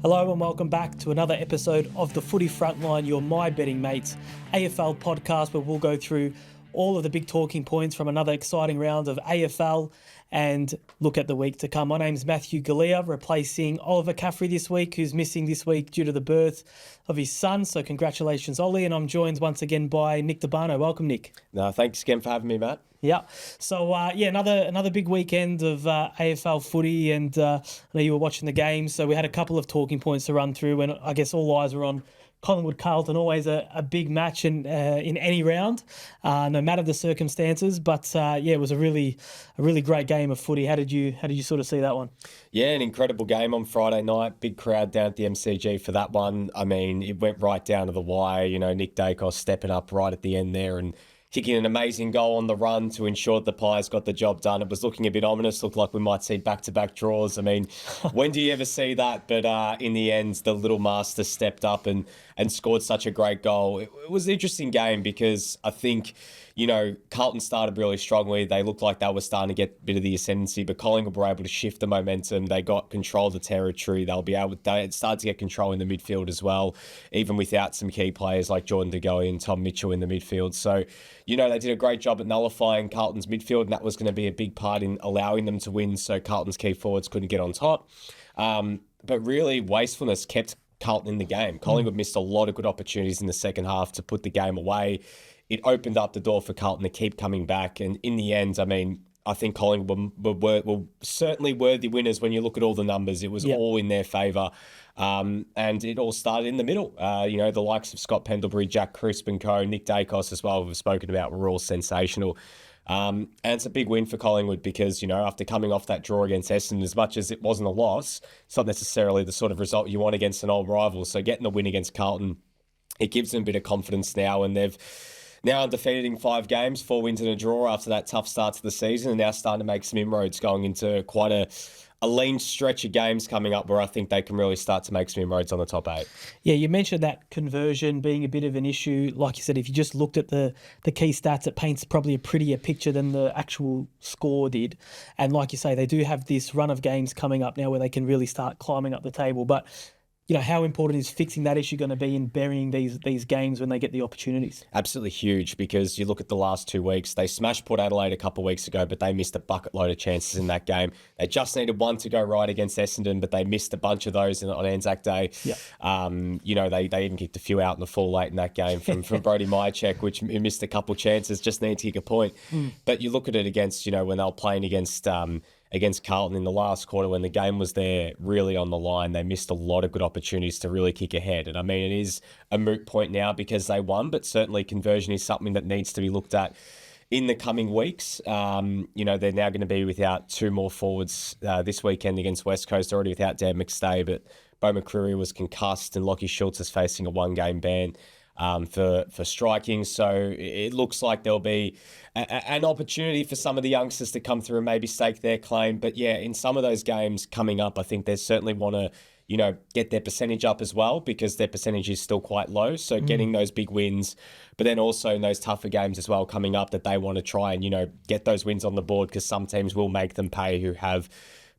Hello and welcome back to another episode of the Footy Frontline, your My Betting Mates AFL podcast, where we'll go through all of the big talking points from another exciting round of AFL and look at the week to come. My name's Matthew Galea, replacing Oliver Caffrey this week, who's missing this week due to the birth of his son. So congratulations, Ollie. And I'm joined once again by Nick D'Urbano. Welcome, Nick. No, thanks again for having me, Matt. Yeah. So, another big weekend of AFL footy, and I know you were watching the game, so we had a couple of talking points to run through, and I guess all eyes were on Collingwood Carlton, always a big match in any round, no matter the circumstances. But it was a really great game of footy. How did you sort of see that one? Yeah, an incredible game on Friday night. Big crowd down at the MCG for that one. I mean, it went right down to the wire. You know, Nick Daicos stepping up right at the end there and kicking an amazing goal on the run to ensure the Pies got the job done. It was looking a bit ominous, looked like we might see back-to-back draws. I mean, when do you ever see that? But in the end, the little master stepped up and scored such a great goal. It was an interesting game because I think, you know, Carlton started really strongly. They looked like they were starting to get a bit of the ascendancy, but Collingwood were able to shift the momentum. They got control of the territory. They started to get control in the midfield as well, even without some key players like Jordan De Goey and Tom Mitchell in the midfield. So, you know, they did a great job at nullifying Carlton's midfield, and that was going to be a big part in allowing them to win, so Carlton's key forwards couldn't get on top. But really, wastefulness kept Carlton in the game. Collingwood missed a lot of good opportunities in the second half to put the game away. It opened up the door for Carlton to keep coming back, and in the end, I mean, I think Collingwood were certainly worthy winners when you look at all the numbers. It was all in their favour. And it all started in the middle. The likes of Scott Pendlebury, Jack Crisp and co, Nick Daicos as well, we've spoken about, were all sensational. And it's a big win for Collingwood because, you know, after coming off that draw against Essendon, as much as it wasn't a loss, it's not necessarily the sort of result you want against an old rival. So getting the win against Carlton, it gives them a bit of confidence now, and they've now undefeated in 5 games, 4 wins and a draw after that tough start to the season, and now starting to make some inroads going into quite a lean stretch of games coming up where I think they can really start to make some inroads on the top 8. Yeah, you mentioned that conversion being a bit of an issue. Like you said, if you just looked at the key stats, it paints probably a prettier picture than the actual score did. And like you say, they do have this run of games coming up now where they can really start climbing up the table. But you know, how important is fixing that issue going to be in burying these games when they get the opportunities? Absolutely huge, because you look at the last 2 weeks, they smashed Port Adelaide a couple of weeks ago, but they missed a bucket load of chances in that game. They just needed one to go right against Essendon, but they missed a bunch of those on Anzac Day. Yeah. They even kicked a few out in the full late in that game from Brody Myercheck, who missed a couple chances, just needed to kick a point. But you look at it against, you know, when they were playing against Carlton in the last quarter, when the game was there really on the line, they missed a lot of good opportunities to really kick ahead. And I mean, it is a moot point now because they won, but certainly conversion is something that needs to be looked at in the coming weeks. They're now going to be without 2 more forwards this weekend against West Coast, already without Dan McStay, but Bo McCreary was concussed and Lockie Schultz is facing a 1-game ban for striking. So it looks like there'll be an opportunity for some of the youngsters to come through and maybe stake their claim. But yeah, in some of those games coming up, I think they certainly want to, you know, get their percentage up as well, because their percentage is still quite low. So getting those big wins, but then also in those tougher games as well coming up, that they want to try and, you know, get those wins on the board, because some teams will make them pay who have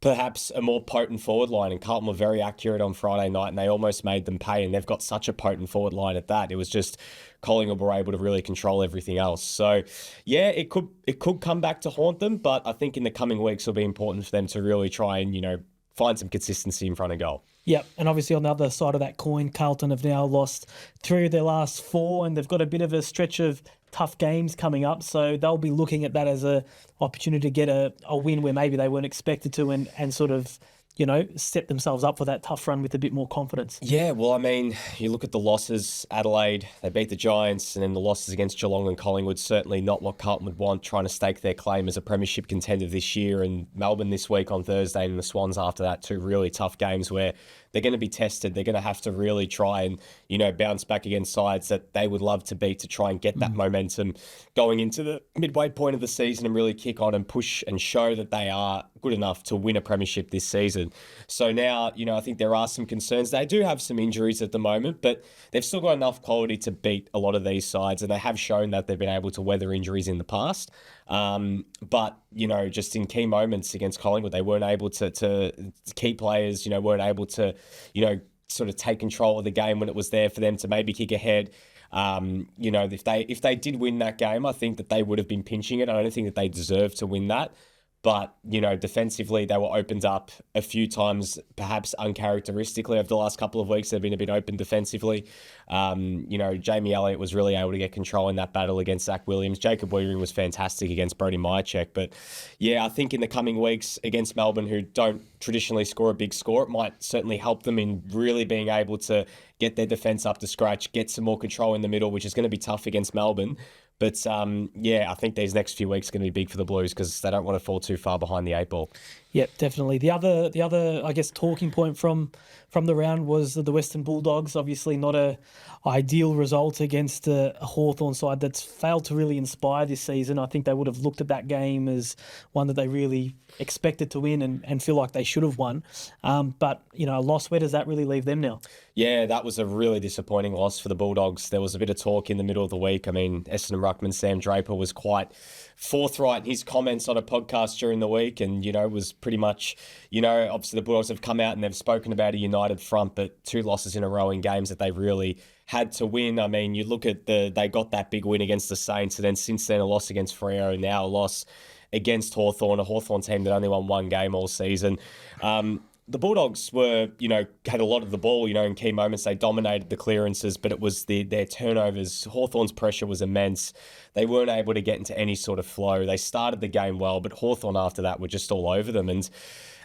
perhaps a more potent forward line, and Carlton were very accurate on Friday night and they almost made them pay, and they've got such a potent forward line at that. It was just Collingwood were able to really control everything else. So yeah, it could come back to haunt them, but I think in the coming weeks it'll be important for them to really try and, you know, find some consistency in front of goal. Yeah, and obviously on the other side of that coin, Carlton have now lost 3 of their last 4, and they've got a bit of a stretch of tough games coming up, so they'll be looking at that as a opportunity to get a win where maybe they weren't expected to, and sort of, you know, set themselves up for that tough run with a bit more confidence. Yeah, well, I mean, you look at the losses, Adelaide, they beat the Giants, and then the losses against Geelong and Collingwood, certainly not what Carlton would want, trying to stake their claim as a premiership contender this year, and Melbourne this week on Thursday, and the Swans after that, 2 really tough games where they're going to be tested. They're going to have to really try and, you know, bounce back against sides that they would love to beat to try and get that momentum going into the midway point of the season and really kick on and push and show that they are good enough to win a premiership this season. So now, you know, I think there are some concerns. They do have some injuries at the moment, but they've still got enough quality to beat a lot of these sides, and they have shown that they've been able to weather injuries in the past. But, you know, just in key moments against Collingwood, they weren't able to key players, you know, weren't able to sort of take control of the game when it was there for them to maybe kick ahead. If they did win that game, I think that they would have been pinching it. I don't think that they deserve to win that. But, defensively, they were opened up a few times, perhaps uncharacteristically over the last couple of weeks. They've been a bit open defensively. Jamie Elliott was really able to get control in that battle against Zach Williams. Jacob Weering was fantastic against Brody Myercheck. But, yeah, I think in the coming weeks against Melbourne, who don't traditionally score a big score, it might certainly help them in really being able to get their defence up to scratch, get some more control in the middle, which is going to be tough against Melbourne. But, I think these next few weeks are going to be big for the Blues because they don't want to fall too far behind the 8 ball. Yep, definitely. The other, I guess, talking point from the round was the Western Bulldogs. Obviously not a ideal result against a Hawthorn side that's failed to really inspire this season. I think they would have looked at that game as one that they really expected to win and feel like they should have won. But, a loss, where does that really leave them now? Yeah, that was a really disappointing loss for the Bulldogs. There was a bit of talk in the middle of the week. I mean, Essendon Ruckman Sam Draper was quite forthright in his comments on a podcast during the week and, was pretty much, obviously the Bulldogs have come out and they've spoken about a united front, but 2 losses in a row in games that they really had to win. I mean, you look at they got that big win against the Saints and then since then a loss against Freo, now a loss against Hawthorn, a Hawthorn team that only won 1 game all season. The Bulldogs were, had a lot of the ball, in key moments. They dominated the clearances, but it was their turnovers. Hawthorn's pressure was immense. They weren't able to get into any sort of flow. They started the game well, but Hawthorn after that were just all over them. And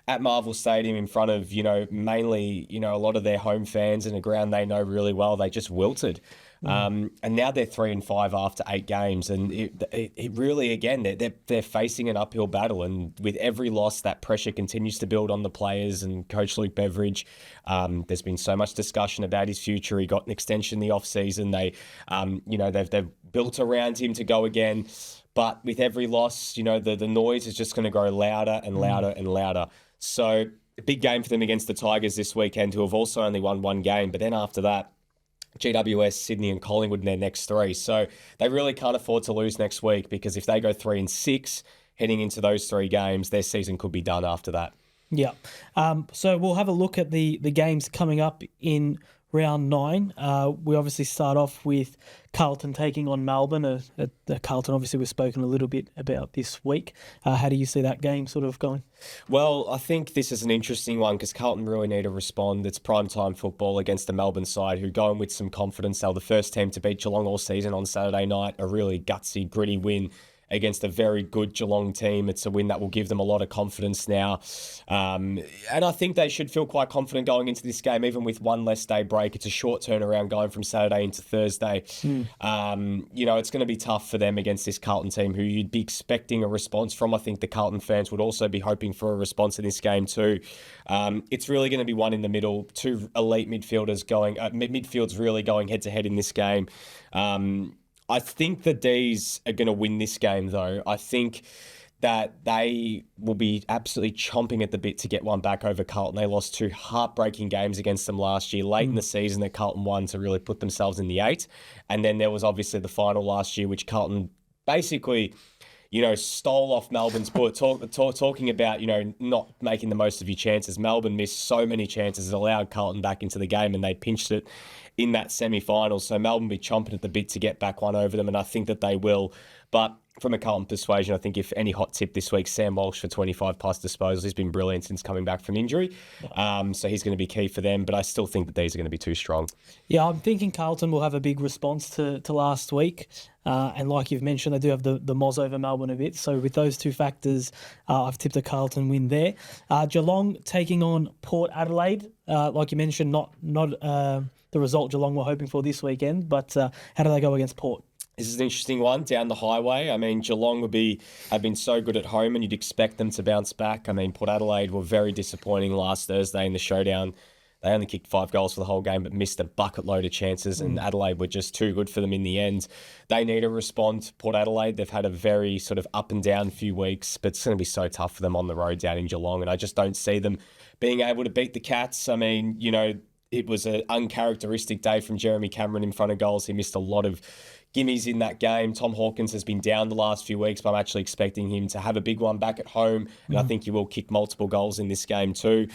at Marvel Stadium in front of, mainly, a lot of their home fans in a ground they know really well, they just wilted. And now they're 3-5 after 8 games, and it really, again, they're facing an uphill battle. And with every loss, that pressure continues to build on the players and Coach Luke Beveridge. There's been so much discussion about his future. He got an extension in the off season. They've built around him to go again, but with every loss, the noise is just going to grow louder and louder and louder. So a big game for them against the Tigers this weekend, who have also only won 1 game. But then after that, GWS, Sydney and Collingwood in their next 3. So they really can't afford to lose next week because if they go 3-6 heading into those 3 games, their season could be done after that. Yeah. So we'll have a look at the games coming up in round 9. We obviously start off with Carlton taking on Melbourne. Carlton, obviously, we've spoken a little bit about this week. How do you see that game sort of going? Well, I think this is an interesting one because Carlton really need to respond. It's primetime football against the Melbourne side who go in with some confidence. They were the first team to beat Geelong all season on Saturday night. A really gutsy, gritty win against a very good Geelong team. It's a win that will give them a lot of confidence now. And I think they should feel quite confident going into this game, even with 1 less day break. It's a short turnaround going from Saturday into Thursday. It's going to be tough for them against this Carlton team who you'd be expecting a response from. I think the Carlton fans would also be hoping for a response in this game too. It's really going to be one in the middle. 2 elite midfielders going, midfield's really going head to head in this game. I think the D's are going to win this game, though. I think that they will be absolutely chomping at the bit to get one back over Carlton. They lost 2 heartbreaking games against them last year, late in the season that Carlton won to really put themselves in the 8. And then there was obviously the final last year, which Carlton basically, stole off Melbourne's foot. Talking about, not making the most of your chances. Melbourne missed so many chances, it allowed Carlton back into the game and they pinched it in that semi-final. So Melbourne will be chomping at the bit to get back one over them, and I think that they will. But from a Carlton persuasion, I think if any hot tip this week, Sam Walsh for 25 plus disposals. He's been brilliant since coming back from injury. So he's going to be key for them, but I still think that these are going to be too strong. Yeah, I'm thinking Carlton will have a big response to last week. And like you've mentioned, they do have the Moz over Melbourne a bit. So with those 2 factors, I've tipped a Carlton win there. Geelong taking on Port Adelaide. Like you mentioned, not the result Geelong were hoping for this weekend, but how do they go against Port? This is an interesting one down the highway. I mean, Geelong have been so good at home and you'd expect them to bounce back. I mean, Port Adelaide were very disappointing last Thursday in the showdown. They only kicked 5 goals for the whole game, but missed a bucket load of chances, and Adelaide were just too good for them in the end. They need to respond. Port Adelaide, they've had a very sort of up and down few weeks, but it's going to be so tough for them on the road down in Geelong, and I just don't see them being able to beat the Cats. I mean, it was an uncharacteristic day from Jeremy Cameron in front of goals. He missed a lot of gimmies in that game. Tom Hawkins has been down the last few weeks, but I'm actually expecting him to have a big one back at home, and I think he will kick multiple goals in this game too.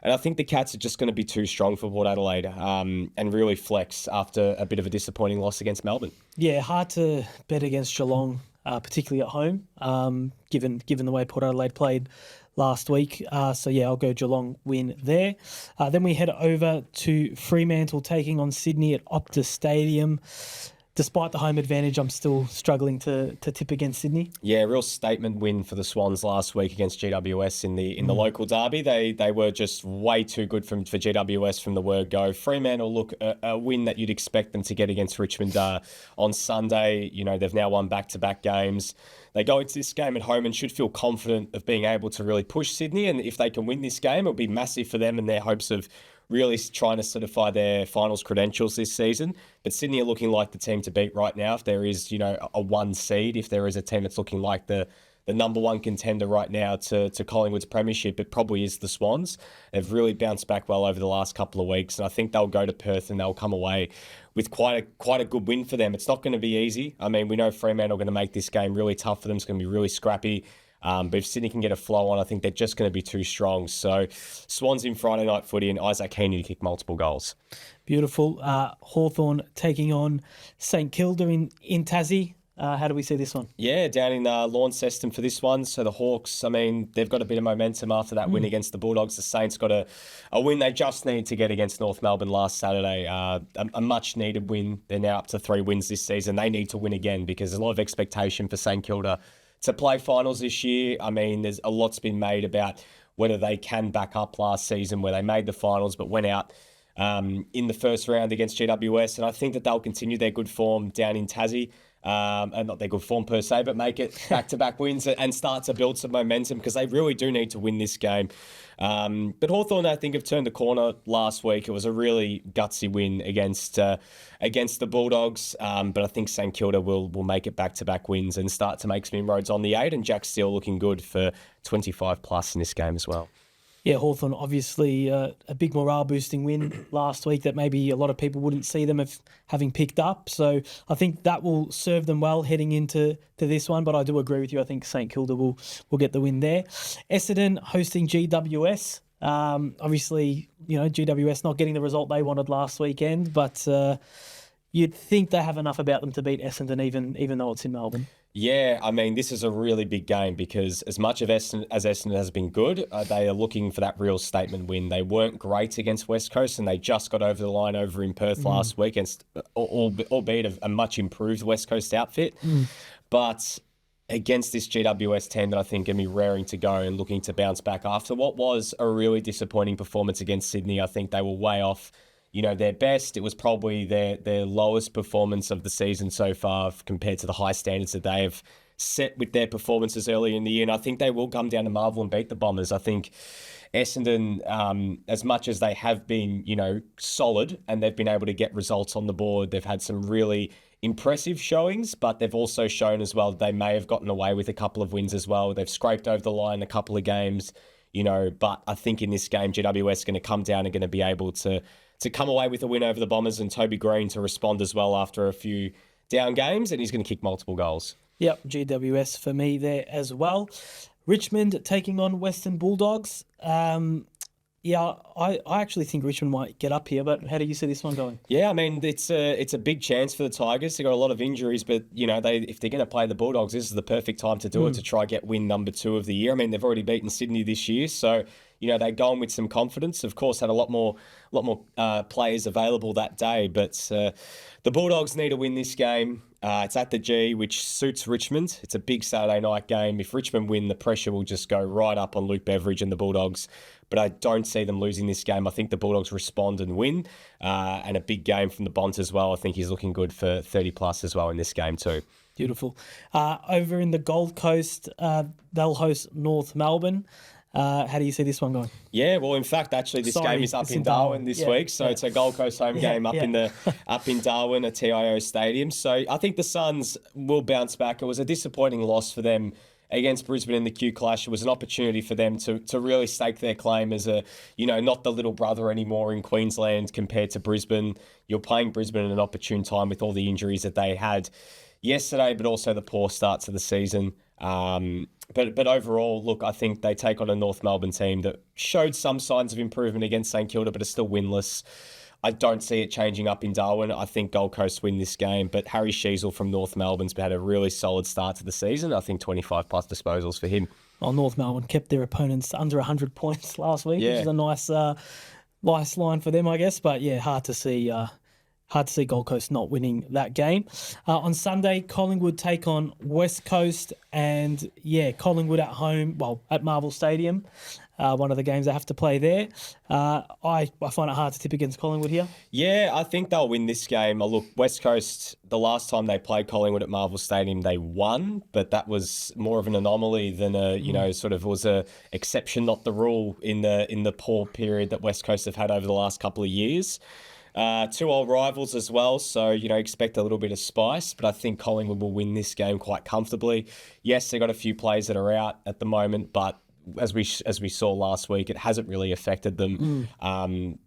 And I think the Cats are just going to be too strong for Port Adelaide and really flex after a bit of a disappointing loss against Melbourne. Yeah, hard to bet against Geelong, particularly at home, given the way Port Adelaide played last week. So, yeah, I'll go Geelong win there. Then we head over to Fremantle taking on Sydney at Optus Stadium. Despite the home advantage, I'm still struggling to tip against Sydney. Yeah, real statement win for the Swans last week against GWS in the local derby. They were just way too good for GWS from the word go. Fremantle, look, a win that you'd expect them to get against Richmond on Sunday. You know, they've now won back-to-back games. They go into this game at home and should feel confident of being able to really push Sydney. And if they can win this game, it'll be massive for them and their hopes of really trying to solidify their finals credentials this season. But Sydney are looking like the team to beat right now. If there is, a one seed, if there is a team that's looking like the number one contender right now to Collingwood's premiership, it probably is the Swans. They've really bounced back well over the last couple of weeks, and I think they'll go to Perth and they'll come away with quite a good win for them. It's not going to be easy. I mean, we know Fremantle are going to make this game really tough for them. It's going to be really scrappy. But if Sydney can get a flow on, I think they're just going to be too strong. So Swans in Friday night footy and Isaac Heaney to kick multiple goals. Beautiful. Hawthorn taking on St Kilda in Tassie. How do we see this one? Yeah, down in Launceston for this one. So the Hawks, I mean, they've got a bit of momentum after that win against the Bulldogs. The Saints got a win they just need to get against North Melbourne last Saturday. A much-needed win. They're now up to 3 wins this season. They need to win again because there's a lot of expectation for St Kilda to play finals this year. I mean, there's a lot's been made about whether they can back up last season where they made the finals but went out in the first round against GWS. And I think that they'll continue their good form down in Tassie. And not their good form per se, but make it back-to-back wins and start to build some momentum because they really do need to win this game. But Hawthorn, I think, have turned the corner last week. It was a really gutsy win against the Bulldogs, but I think St Kilda will make it back-to-back wins and start to make some inroads on the 8, and Jack Steele looking good for 25+ in this game as well. Yeah, Hawthorn obviously a big morale-boosting win last week that maybe a lot of people wouldn't see them having picked up. So I think that will serve them well heading into this one. But I do agree with you. I think St Kilda will get the win there. Essendon hosting GWS. Obviously, GWS not getting the result they wanted last weekend, but you'd think they have enough about them to beat Essendon even though it's in Melbourne. Yeah, I mean, this is a really big game because as much of Essendon has been good, they are looking for that real statement win. They weren't great against West Coast and they just got over the line over in Perth last week against, albeit a much improved West Coast outfit. But against this GWS team that I think can be raring to go and looking to bounce back after what was a really disappointing performance against Sydney, I think they were way off their best. It was probably their lowest performance of the season so far compared to the high standards that they have set with their performances early in the year. And I think they will come down to Marvel and beat the Bombers. I think Essendon, as much as they have been, solid and they've been able to get results on the board, they've had some really impressive showings, but they've also shown as well they may have gotten away with a couple of wins as well. They've scraped over the line a couple of games, but I think in this game, GWS is going to come down and going to be able to come away with a win over the Bombers, and Toby Green to respond as well after a few down games, and he's going to kick multiple goals. Yep, GWS for me there as well. Richmond taking on Western Bulldogs. I actually think Richmond might get up here, but how do you see this one going? Yeah, I mean, it's a big chance for the Tigers. They've got a lot of injuries, but, if they're going to play the Bulldogs, this is the perfect time to do it, to try get win number 2 of the year. I mean, they've already beaten Sydney this year, so they're going with some confidence. Of course, had a lot more players available that day, but the Bulldogs need to win this game. It's at the G, which suits Richmond. It's a big Saturday night game. If Richmond win, the pressure will just go right up on Luke Beveridge and the Bulldogs. But I don't see them losing this game. I think the Bulldogs respond and win. And a big game from the Bont as well. I think he's looking good for 30+ as well in this game too. Beautiful. Over in the Gold Coast, they'll host North Melbourne. How do you see this one going? Yeah, well, in fact, actually, this game is up in Darwin this week, so it's a Gold Coast home game up in Darwin at TIO Stadium. So I think the Suns will bounce back. It was a disappointing loss for them against Brisbane in the Q Clash. It was an opportunity for them to really stake their claim as a, not the little brother anymore in Queensland compared to Brisbane. You're playing Brisbane at an opportune time with all the injuries that they had yesterday, but also the poor start to the season. But overall, look, I think they take on a North Melbourne team that showed some signs of improvement against St Kilda, but is still winless. I don't see it changing up in Darwin. I think Gold Coast win this game, but Harry Sheasel from North Melbourne's had a really solid start to the season. I think 25 plus disposals for him. Well, North Melbourne kept their opponents under 100 points last week, which is a nice line for them, I guess. But yeah, hard to see Gold Coast not winning that game. On Sunday, Collingwood take on West Coast, and Collingwood at home, at Marvel Stadium. One of the games they have to play there. I find it hard to tip against Collingwood here. Yeah, I think they'll win this game. Look, West Coast, the last time they played Collingwood at Marvel Stadium, they won, but that was more of an anomaly than was a exception, not the rule in the poor period that West Coast have had over the last couple of years. Two old rivals as well, so expect a little bit of spice, but I think Collingwood will win this game quite comfortably. Yes, they've got a few players that are out at the moment, but as we saw last week, it hasn't really affected them.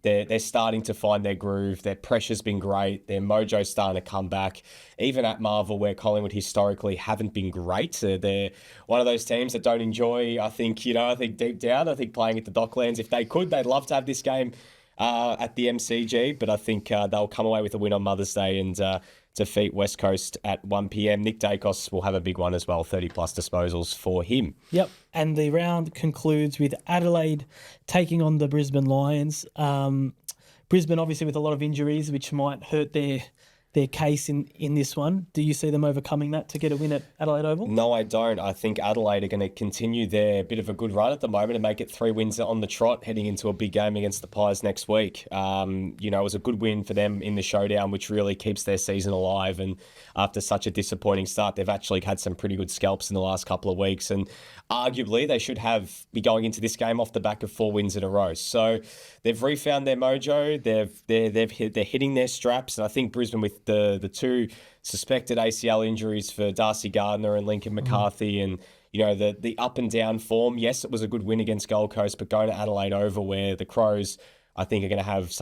They're starting to find their groove. Their pressure's been great. Their mojo's starting to come back. Even at Marvel, where Collingwood historically haven't been great, they're one of those teams that don't enjoy. I think deep down, playing at the Docklands. If they could, they'd love to have this game at the MCG, but I think they'll come away with a win on Mother's Day and defeat West Coast at 1 p.m. Nick Daicos will have a big one as well, 30-plus disposals for him. Yep, and the round concludes with Adelaide taking on the Brisbane Lions. Brisbane, obviously, with a lot of injuries, which might hurt their case in this one. Do you see them overcoming that to get a win at Adelaide Oval? No, I don't. I think Adelaide are going to continue their bit of a good run at the moment and make it 3 wins on the trot heading into a big game against the Pies next week. It was a good win for them in the showdown, which really keeps their season alive. And after such a disappointing start, they've actually had some pretty good scalps in the last couple of weeks. And arguably, they should be going into this game off the back of 4 wins in a row. So they've refound their mojo. They're hitting their straps. And I think Brisbane, with the 2 suspected ACL injuries for Darcy Gardner and Lincoln McCarthy, and the up and down form. Yes, it was a good win against Gold Coast, but going to Adelaide Oval, where the Crows, I think, are going to have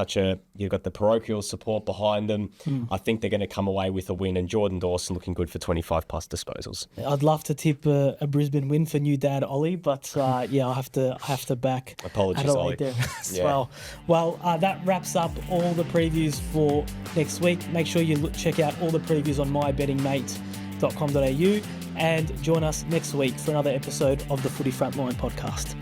you've got the parochial support behind them. I think they're going to come away with a win, and Jordan Dawson looking good for 25 plus disposals. I'd love to tip a Brisbane win for new dad Ollie, but I have to back Apologies, Adelaide Ollie. there as well. Well, that wraps up all the previews for next week. Make sure you check out all the previews on mybettingmate.com.au and join us next week for another episode of the Footy Frontline podcast.